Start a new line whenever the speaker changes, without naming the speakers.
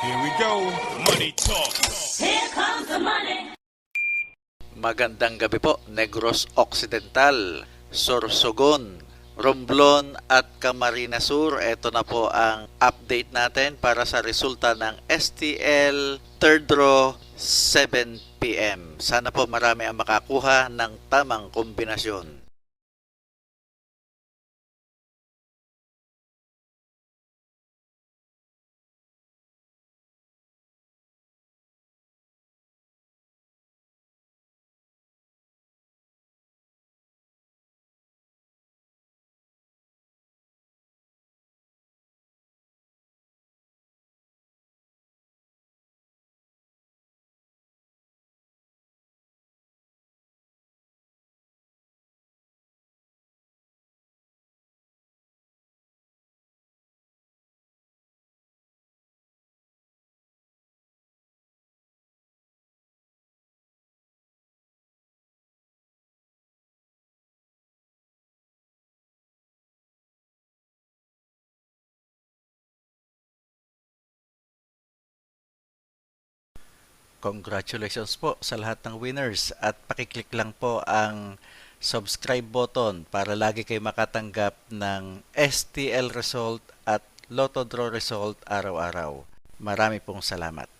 Here we go. Money talk.
Here comes the money.
Magandang gabi po, Negros Occidental, Sorsogon, Romblon at Camarines Sur. Ito na po ang update natin para sa resulta ng STL third draw 7 p.m. Sana po marami ang makakuha ng tamang kombinasyon. Congratulations po sa lahat ng winners at pakiclick lang po ang subscribe button para lagi kayo makatanggap ng STL result at Lotto Draw result araw-araw. Marami pong salamat.